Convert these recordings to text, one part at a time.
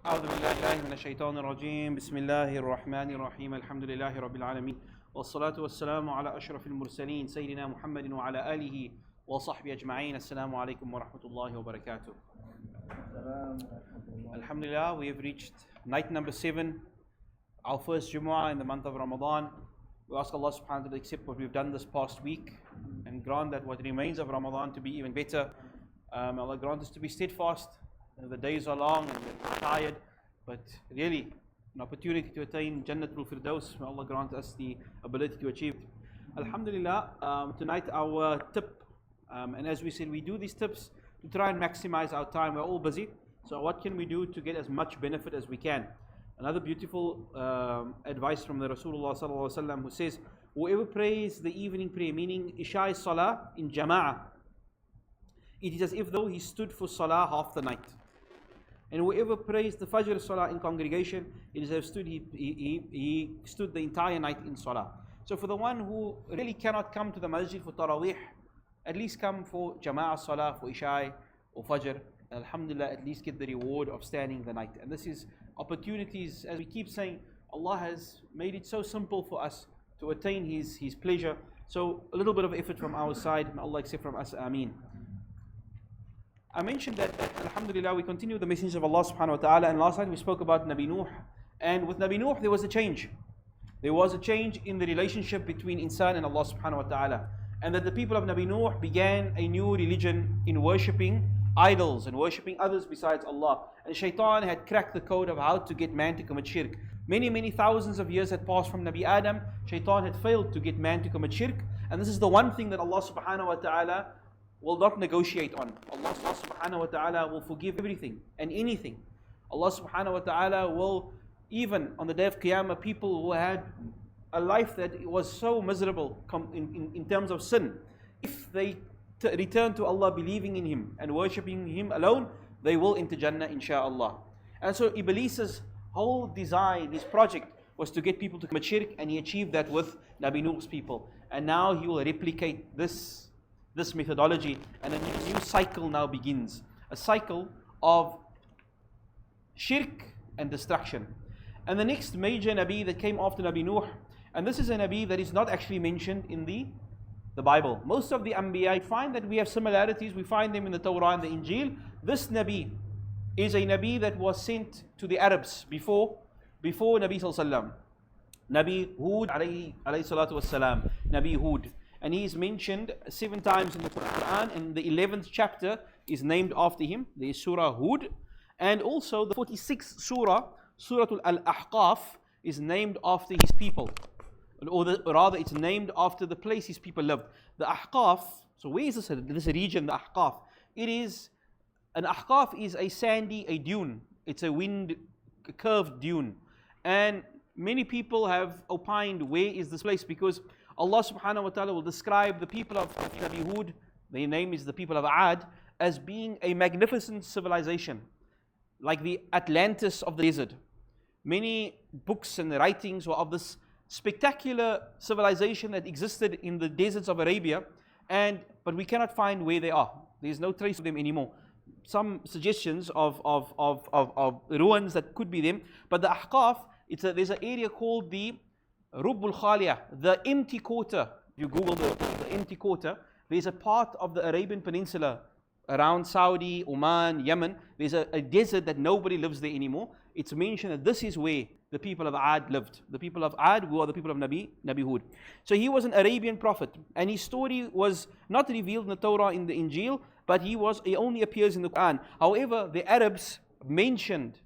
أعوذ بالله من الشيطان الرجيم بسم الله الرحمن الرحيم الحمد لله رب العالمين والصلاة والسلام على أشرف المرسلين سيدنا محمد وعلى آله وصحبه أجمعين. Assalamu alaikum wa rahmatullahi wa barakatuh. Alhamdulillah, we have reached night number 7, our first Jumu'ah in the month of Ramadan. We ask Allah subhanahu wa ta'ala to accept what we've done this past week and grant that what remains of Ramadan to be even better. Allah grant us to be steadfast. The days are long and we're tired, but really an opportunity to attain Jannatul Firdaus. May Allah grant us the ability to achieve. Alhamdulillah, tonight our tip, and as we said, we do these tips to try and maximize our time. We're all busy, so what can we do to get as much benefit as we can? Another beautiful advice from the Rasulullah sallallahu alaihi wasallam, who says, whoever prays the evening prayer, meaning Isha Salah in Jama'ah, it is as if though he stood for Salah half the night. And whoever prays the Fajr Salah in congregation, it is as if he stood the entire night in Salah. So for the one who really cannot come to the Masjied for Taraweeg, at least come for Jama'ah Salah, for Isha or Fajr. Alhamdulillah, at least get the reward of standing the night. And this is opportunities, as we keep saying, Allah has made it so simple for us to attain His pleasure. So a little bit of effort from our side, may Allah accept from us, Ameen. I mentioned that, Alhamdulillah, we continue the message of Allah subhanahu wa ta'ala, and last night we spoke about Nabi Nuh, and with Nabi Nuh there was a change. There was a change in the relationship between insan and Allah subhanahu wa ta'ala, and that the people of Nabi Nuh began a new religion in worshipping idols and worshipping others besides Allah. And Shaitan had cracked the code of how to get man to commit shirk. Many thousands of years had passed from Nabi Adam. Shaitan had failed to get man to commit shirk, and this is the one thing that Allah subhanahu wa ta'ala will not negotiate on. Allah subhanahu wa ta'ala will forgive everything and anything. Allah subhanahu wa ta'ala will, even on the day of Qiyamah, people who had a life that was so miserable in terms of sin, if they return to Allah believing in Him and worshipping Him alone, they will enter Jannah insha'Allah. And so Iblis's whole design, his project, was to get people to commit shirk, and he achieved that with Nabi Nuh's people. And now he will replicate this methodology, and a new cycle now begins. A cycle of shirk and destruction. And the next major Nabi that came after Nabi Nuh, and this is a Nabi that is not actually mentioned in the Bible. Most of the Anbiya find that we have similarities, we find them in the Torah and the Injil. This Nabi is a Nabi that was sent to the Arabs before Nabi Sallallahu Alaihi Wasallam. Nabi Hud alayhi salatu wassalam. Nabi Hud. And he is mentioned 7 times in the Quran, and the 11th chapter is named after him. There is Surah Hud, and also the 46th Surah, Surah Al-Ahqaf, is named after his people, or rather it's named after the place his people lived. The Ahqaf, so where is this region, the Ahqaf? An Ahqaf is a dune. It's a curved dune. And many people have opined, where is this place? Because Allah subhanahu wa ta'ala will describe the people of Nabi Hud, their name is the people of Ad, as being a magnificent civilization, like the Atlantis of the desert. Many books and writings were of this spectacular civilization that existed in the deserts of Arabia, but we cannot find where they are. There is no trace of them anymore. Some suggestions of ruins that could be them, but the Ahqaf, there's an area called the Rubbul Khaliya, the empty quarter. If you Google the empty quarter, there's a part of the Arabian Peninsula around Saudi, Oman, Yemen. There's a desert that nobody lives there anymore. It's mentioned that this is where the people of Ad lived. The people of Ad were the people of Nabi Hud. So he was an Arabian prophet, and his story was not revealed in the Torah, in the Injil, but he only appears in the Quran. However, the Arabs mentioned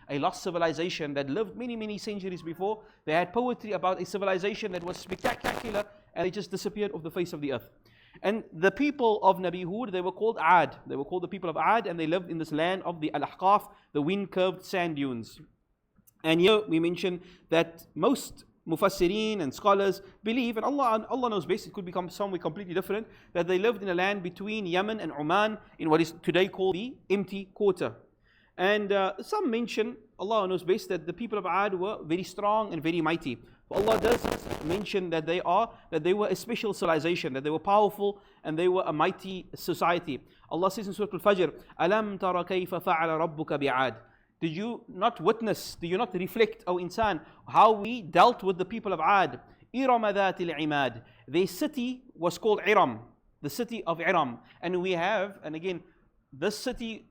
a lost civilization that lived many centuries before. They had poetry about a civilization that was spectacular, and it just disappeared off the face of the earth. And the people of Nabi Hud, they were called Ad. They were called the people of Ad, and they lived in this land of the Al-Ahqaf, the wind-curved sand dunes. And here we mention that most Mufassirin and scholars believe, and Allah knows best, it could become somewhere completely different, that they lived in a land between Yemen and Oman in what is today called the empty quarter. And some mention, Allah knows best, that the people of Ad were very strong and very mighty. But Allah does mention that they were a special civilization, that they were powerful and they were a mighty society. Allah says in Surah Al-Fajr, "Alam tara kayfa fa'ala rabbuka bi'ad." Did you not witness, do you not reflect, O insan, how we dealt with the people of Ad? إِرَمَ ذَاتِ الْعِمَادِ. Their city was called Iram, the city of Iram. And we have, and again, this city,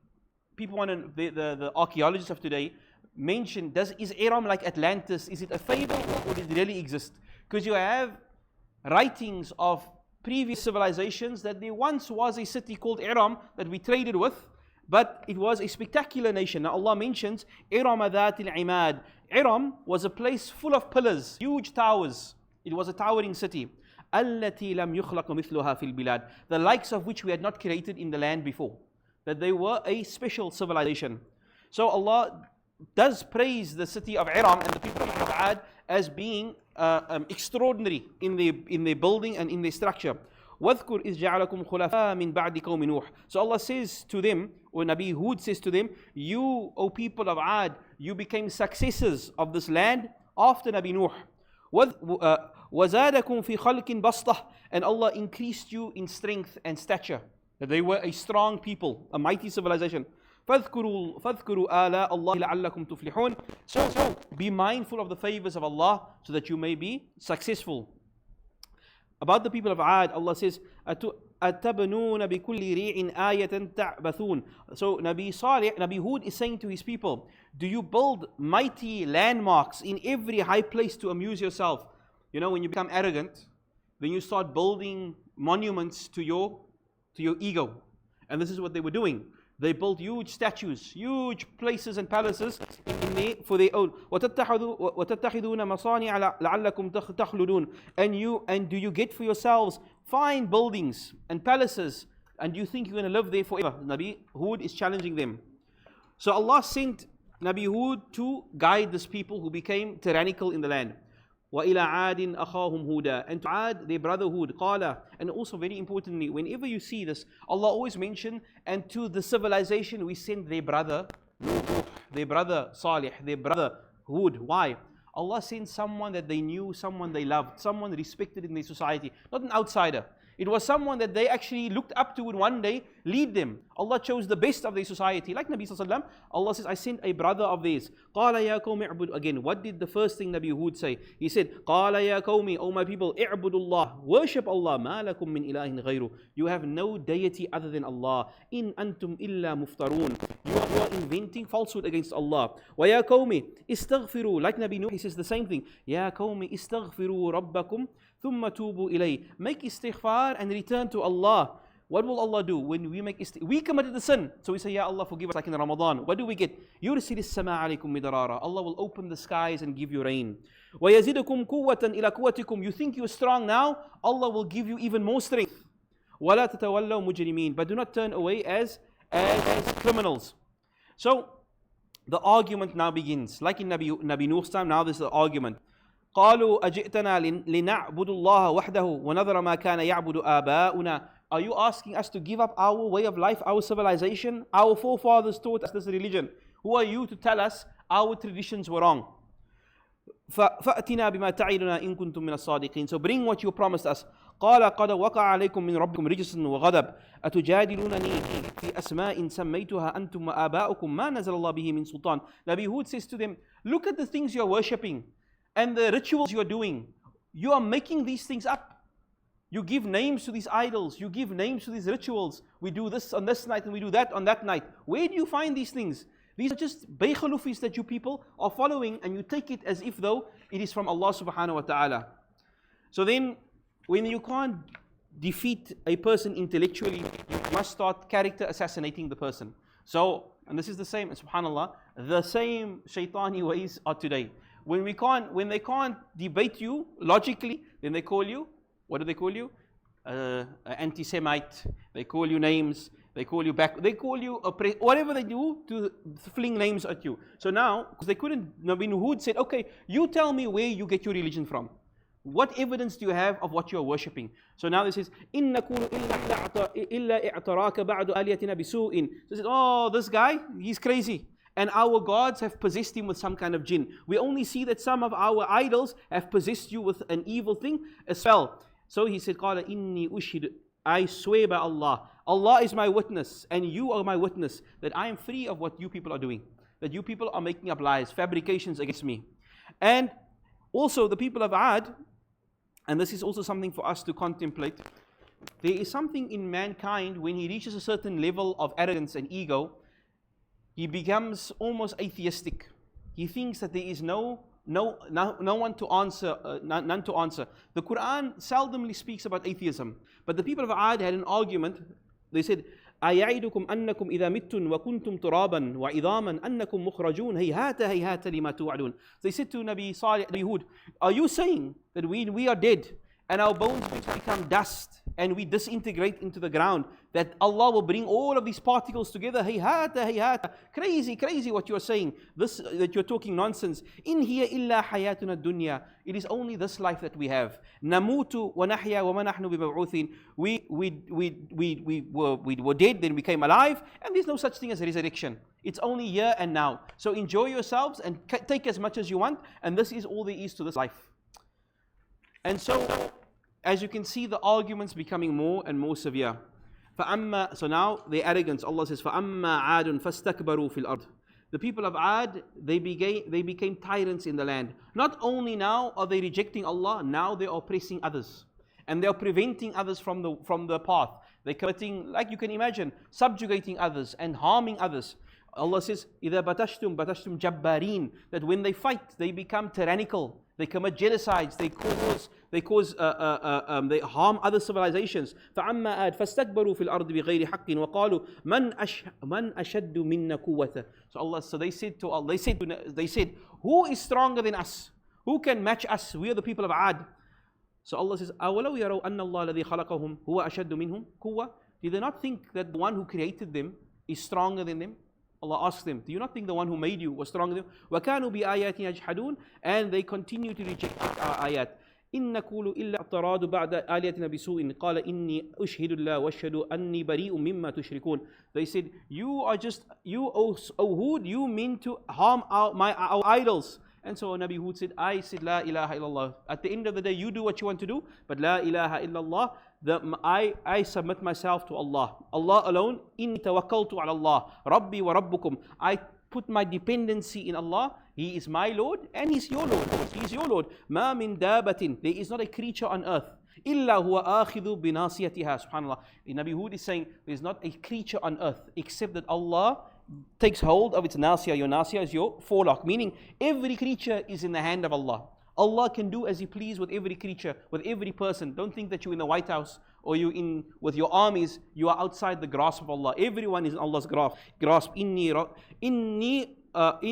people want to, the archaeologists of today mention, is Iram like Atlantis? Is it a fable or does it really exist? Because you have writings of previous civilizations that there once was a city called Iram that we traded with, but it was a spectacular nation. Now Allah mentions Iram ذات العماد. Iram was a place full of pillars, huge towers. It was a towering city. التي لم يخلق مثلها في البلاد. The likes of which we had not created in the land before. That they were a special civilization. So Allah does praise the city of Iram and the people of Ad as being extraordinary in their building and in their structure. وَاذْكُرْ إِذْ جَعَلَكُمْ خُلَفَاءَ مِنْ بَعْدِ قَوْمِ نُوحٍ. So Allah says to them, or Nabi Hud says to them, you, O people of Ad, you became successors of this land after Nabi Nuh. وَزَادَكُمْ فِي خَلْقٍ بَسْطَةٍ. And Allah increased you in strength and stature. That they were a strong people, a mighty civilization. فَاذْكُرُوا آلَاءَ اللَّهِ لَعَلَّكُمْ تُفْلِحُونَ. So be mindful of the favors of Allah so that you may be successful. About the people of Ad, Allah says, أَتَبْنُونَ بِكُلِّ رِيعٍ آيَةً تَعْبَثُونَ. So Nabi Hud is saying to his people, do you build mighty landmarks in every high place to amuse yourself? You know, when you become arrogant, then you start building monuments to your ego. And this is what they were doing. They built huge statues, huge places and palaces for their own. وَتَتَّخِذُونَ مَصَانِعَ لَعَلَّكُمْ تَخْلُدُونَ. And do you get for yourselves fine buildings and palaces, and you think you're going to live there forever? Nabi Hud is challenging them. So Allah sent Nabi Hud to guide these people who became tyrannical in the land. وَإِلَىٰ عَادٍ أَخَاهُمْ هُودًا. And to Ad, their brother Hud, قَالَ. And also very importantly, whenever you see this, Allah always mention, and to the civilization we send their brother Nuh, their brother Salih, their brother Hud. Why? Allah sent someone that they knew, someone they loved, someone respected in their society, not an outsider. It was someone that they actually looked up to and one day lead them. Allah chose the best of their society. Like Nabi Sallallahu Alaihi Wasallam, Allah says, I sent a brother of theirs. قَالَ يَا قَوْمِ اعْبُدُوا. Again, what did the first thing Nabi Hud say? He said, قَالَ يَا قَوْمِ, O my people, اعْبُدُوا اللَّهِ. Worship Allah. مَا لَكُم مِّنْ إِلَهٍ غَيْرُ. You have no deity other than Allah. إِنْ أَنْتُمْ إِلَّا مُفْتَرُونَ. You are inventing falsehood against Allah. وَيَا قَوْمِ اسْتَغْفِرُوا. Like Nabi Nuh, he says the same thing. يَا قَوْمِ اسْتَغْفِرُوا رَبَّكُمْ ثُمَّ تُوبُوا إِلَيْهِ. Make istighfar and return to Allah. What will Allah do when we make we committed the sin? So we say, Ya Allah, forgive us, like in Ramadan. What do we get? يُرْسِلِ السَّمَاءَ عَلَيْكُمْ مِدْرَارًا. Allah will open the skies and give you rain. وَيَزِدُكُمْ قُوَّةً إِلَى قُوَّتِكُمْ. You think you're strong now? Allah will give you even more strength. وَلَا تَتَوَلَّوْا مُجْرِمِينَ. But do not turn away as criminals. So the argument now begins. Like in Nabi Nuh's time, now this is the argument. قالوا أجئتنا لنعبد الله وحده ونذر ما كان يعبد آباؤنا. Are you asking us to give up our way of life, our civilization? Our forefathers taught us this religion. Who are you to tell us our traditions were wrong? فأتنا بما تعدنا إن كنتم من الصادقين. So bring what you promised us. قال قد وقع عليكم من ربكم رجس وغضب أتجادلونني في أسماء سميتها أنتم وآباؤكم ما نزل الله به من سلطان. Nabi Hud says to them, look at the things you are worshipping and the rituals you are doing. You are making these things up. You give names to these idols. You give names to these rituals. We do this on this night and we do that on that night. Where do you find these things? These are just baykhulufis that you people are following, and you take it as if though it is from Allah subhanahu wa ta'ala. So then, when you can't defeat a person intellectually, you must start character assassinating the person. So, and this is the same, subhanallah, the same shaitani ways are today. When they can't debate you logically, then they call you, what do they call you? Anti-Semite. They call you names. They call you back. They call you whatever they do to fling names at you. So now, because they couldn't, Nabi Hud said, okay, you tell me where you get your religion from. What evidence do you have of what you are worshipping? So now this is, إِن نَكُونُ إِلَّا إِعْتَرَاكَ بَعْدُ آلِيَتِنَا بِسُوءٍ. So says, oh, this guy, he's crazy. And our gods have possessed him with some kind of jinn. We only see that some of our idols have possessed you with an evil thing, a spell. So he said, قَالَ إِنِّي أُشْهِدُ. I swear by Allah. Allah is my witness, and you are my witness, that I am free of what you people are doing. that you people are making up lies, fabrications against me. And also the people of Ad, and this is also something for us to contemplate, there is something in mankind when he reaches a certain level of arrogance and ego, he becomes almost atheistic. He thinks that there is no one to answer, none to answer. The Quran seldomly speaks about atheism, but the people of Ad had an argument. They said, أَيَعِدُكُمْ أَنَّكُمْ إِذَا مِتُّمْ وَكُنْتُمْ تُرَابًا وَعِظَامًا أَنَّكُمْ مُخْرَجُونَ هَيْهَاتَ هَيْهَاتَ لِمَا تُوعَدُونَ. They said to Nabi Salih, Nabi Hud, are you saying that we are dead and our bones become dust and we disintegrate into the ground, that Allah will bring all of these particles together? Hayhata, hayhata. Crazy what you're saying. That you're talking nonsense. In hiya illa hayatuna dunya. It is only this life that we have. Namutu wa nahya wa ma nahnu bimab'uthin. We were dead, then we came alive, and there's no such thing as resurrection. It's only here and now. So enjoy yourselves and take as much as you want, and this is all there is to this life. And so, as you can see, the arguments becoming more and more severe. So now, the arrogance, Allah says, فَأَمَّا عَادٌ فَاسْتَكْبَرُوا فِي الْأَرْضِ. The people of Ad, they became tyrants in the land. Not only now are they rejecting Allah, now they are oppressing others. And they are preventing others from the path. They're committing, like you can imagine, subjugating others and harming others. Allah says, إِذَا بَتَشْتُمْ جَبَّارِينَ. That when they fight, they become tyrannical. They commit genocides. They harm other civilizations. فَعَمَّا آدْ فَاسْتَكْبَرُوا فِي الْأَرْضِ بِغَيْرِ حَقٍّ وَقَالُوا مَنْ أَشَدُّ مِنَّا قُوَّةً. So they said, who is stronger than us? Who can match us? We are the people of Ad. So Allah says, أَوَلَوْ يَرَوْا أَنَّ اللَّهَ الَّذِي خَلَقَهُمْ هُوَ أَشَدُّ مِنْهُمْ قُوَّةً. Did they not think that the one who created them is stronger than them? Allah asks them, do you not think the one who made you was stronger than them? وَكَانُوا بِآيَاتِنَا يَجْحَدُونَ. And they continue to reject our ayat. إِن نَقُولُ إِلَّا اعْتَرَادُ بَعْدَ آلِهَتِنَا بِسُوءٍ قَالَ إِنِّي أُشْهِدُ اللَّهَ وَأَشْهَدُ أَنِّي بَرِيءٌ مِّمَّا تُشْرِكُونَ. They said, you, O Hud, you mean to harm our idols. And so Nabi Hud said, I said, La ilaha illallah. At the end of the day, you do what you want to do, but La ilaha illallah, I submit myself to Allah. Allah alone, inni tawakkaltu ala Allah, Rabbi wa Rabbukum. I put my dependency in Allah. He is my Lord and He's your Lord. He is your Lord. Ma min dabatin. There is not a creature on earth. Illa huwa akhidhu binasiyatiha. Subhanallah. Nabi Hud is saying, there is not a creature on earth except that Allah takes hold of its nasiyah. Your nasiyah is your forelock. Meaning, every creature is in the hand of Allah. Allah can do as He please with every creature, with every person. Don't think that you're in the White House or you in with your armies, you are outside the grasp of Allah. Everyone is in Allah's grasp. Inna Rabbi ala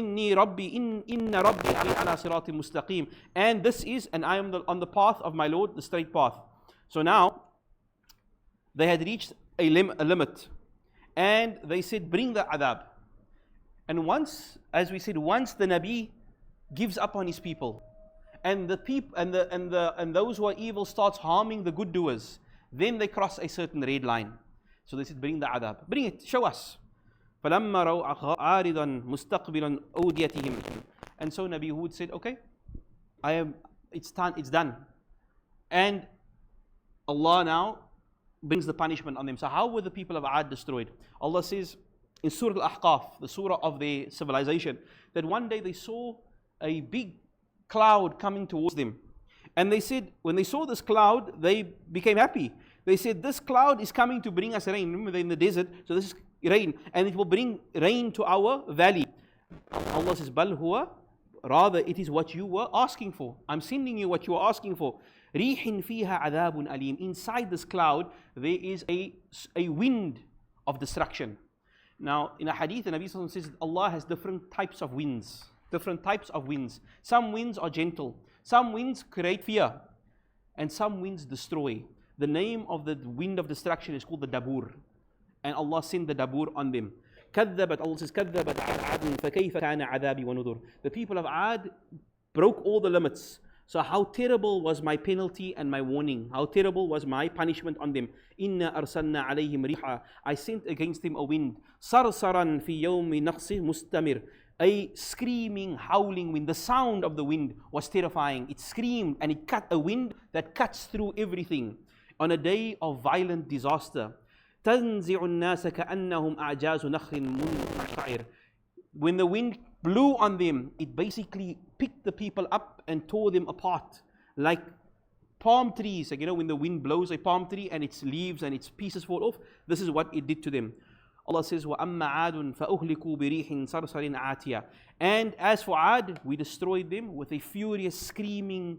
sirati mustaqim. And this is, and I am on the path of my Lord, the straight path. So now, they had reached a limit. And they said, bring the adab. And once, as we said, once the Nabi gives up on his people, and the people and those who are evil starts harming the good doers, then they cross a certain red line. So they said, bring the adab. Bring it, show us. فَلَمَّا رَوْا عَارِضًا مُسْتَقْبِلًا أَوْدِيَتِهِمْ. And so Nabi Hud said, okay, it's done. And Allah now brings the punishment on them. So how were the people of Ad destroyed? Allah says in Surah Al-Ahqaf, the surah of their civilization, that one day they saw a big cloud coming towards them. And they said, when they saw this cloud, they became happy. They said, this cloud is coming to bring us rain. Remember, they're in the desert, so this is rain. And it will bring rain to our valley. Allah says, Bal huwa, rather it is what you were asking for. I'm sending you what you were asking for. Rihin fiha adabun alim. Inside this cloud, there is a wind of destruction. Now, in a hadith, the Nabi says that Allah has different types of winds. Different types of winds. Some winds are gentle. Some winds create fear. And some winds destroy. The name of the wind of destruction is called the Dabur. And Allah sent the Dabur on them. كذبت, Allah says, كذبت عاد فكيف كان عذابي ونذر. The people of Ad broke all the limits. So how terrible was my penalty and my warning? How terrible was my punishment on them? Inna arsalna alayhim riha. I sent against them a wind. Sarsaran fi yawmi naqsi mustamir. A screaming, howling wind. The sound of the wind was terrifying. It screamed and it cut a wind that cuts through everything. On a day of violent disaster. تنزع الناس كأنهم أعجاز نخل منقعر. when the wind blew on them, it basically picked the people up and tore them apart. Like palm trees, like, when the wind blows a palm tree and its leaves and its pieces fall off, this is what it did to them. Allah says, وَأَمَّا عَادٌ فَأُهْلِكُوا بِرِيحٍ صَرْصَرٍ عَاتِيَةٍ. And as for Ad, we destroyed them with a furious, screaming,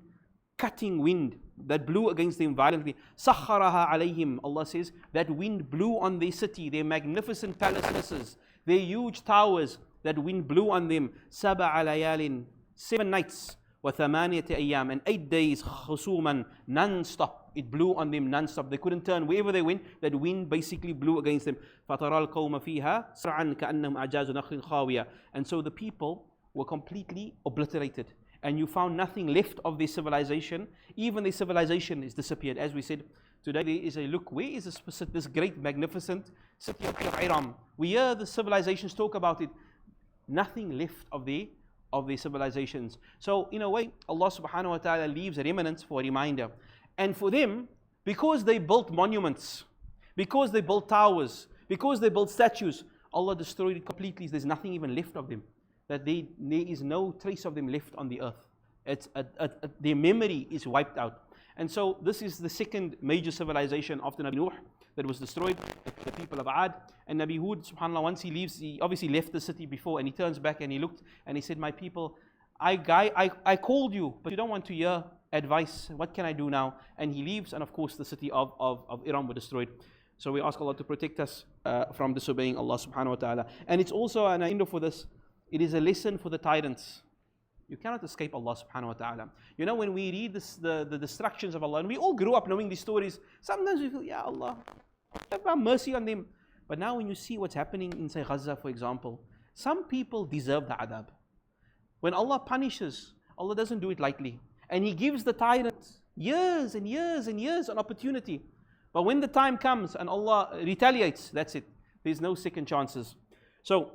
cutting wind that blew against them violently. سَخَّرَهَا عَلَيْهِمْ. Allah says, that wind blew on their city, their magnificent palaces, their huge towers, that wind blew on them. سَبَعَ لَيَالٍ. 7 nights. وَثَمَانِيَةِ أَيَّامٍ. And 8 days, خُصُومًا, non-stop. It blew on them non-stop. They couldn't turn. Wherever they went, that wind basically blew against them. فَتَرَى الْقَوْمَ فِيهَا سَرْعًا كَأَنَّهُمْ أَعْجَازُ نَخْلٍ خَاوِيَةٍ. And so the people were completely obliterated. And you found nothing left of their civilization. Even their civilization is disappeared. As we said, today there is a look. Where is this great, magnificent city of Iram? We hear the civilizations talk about it. Nothing left of their civilizations. So in a way, Allah subhanahu wa ta'ala leaves remnants for a reminder. And for them, because they built monuments, because they built towers, because they built statues, Allah destroyed it completely. There's nothing even left of them. That there is no trace of them left on the earth. Their memory is wiped out. And so this is the second major civilization after Nabi Nuh that was destroyed, the people of Ad. And Nabi Hud, subhanAllah, once he leaves, he obviously left the city before, and he turns back and he looked and he said, my people, I called you, but you don't want to hear advice. What can I do now? And he leaves, and of course the city of Iram was destroyed. So we ask Allah to protect us from disobeying Allah subhanahu wa ta'ala. And it's also, and I end for this, it is a lesson for the tyrants. You cannot escape Allah subhanahu wa ta'ala. When we read the destructions of Allah, and we all grew up knowing these stories, sometimes we feel, Ya Allah, have mercy on them. But now when you see what's happening in, say, Gaza, for example, some people deserve the adab. When Allah punishes, Allah doesn't do it lightly. And He gives the tyrants years and years and years an opportunity. But when the time comes and Allah retaliates, that's it. There's no second chances. So,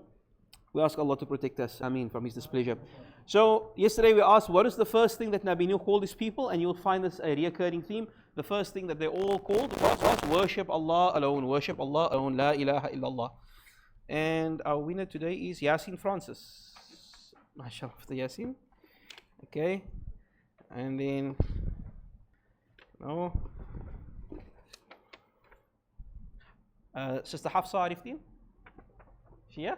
we ask Allah to protect us, Ameen, from His displeasure. So, yesterday we asked, what is the first thing that Nabi Nuh called his people? And you'll find this a reoccurring theme. The first thing that they all called was worship Allah alone. Worship Allah alone. La ilaha illallah. And our winner today is Yasin Francis. MashaAllah, the Yasin. Okay. And then, Sister Hafsa Arifdeen. She here?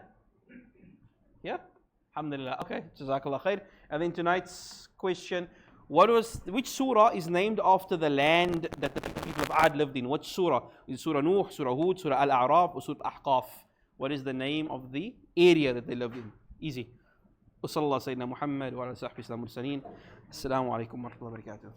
Yeah? Alhamdulillah. Okay. Jazakallah khair. And then tonight's question, which surah is named after the land that the people of Ad lived in? Which surah? Is Surah Nuh, Surah Hud, Surah Al-A'raf, or Surah Ahqaf? What is the name of the area that they lived in? Easy. وصلى الله سيدنا محمد وعلى صحبه وسلم المرسلين. السلام عليكم ورحمة الله وبركاته.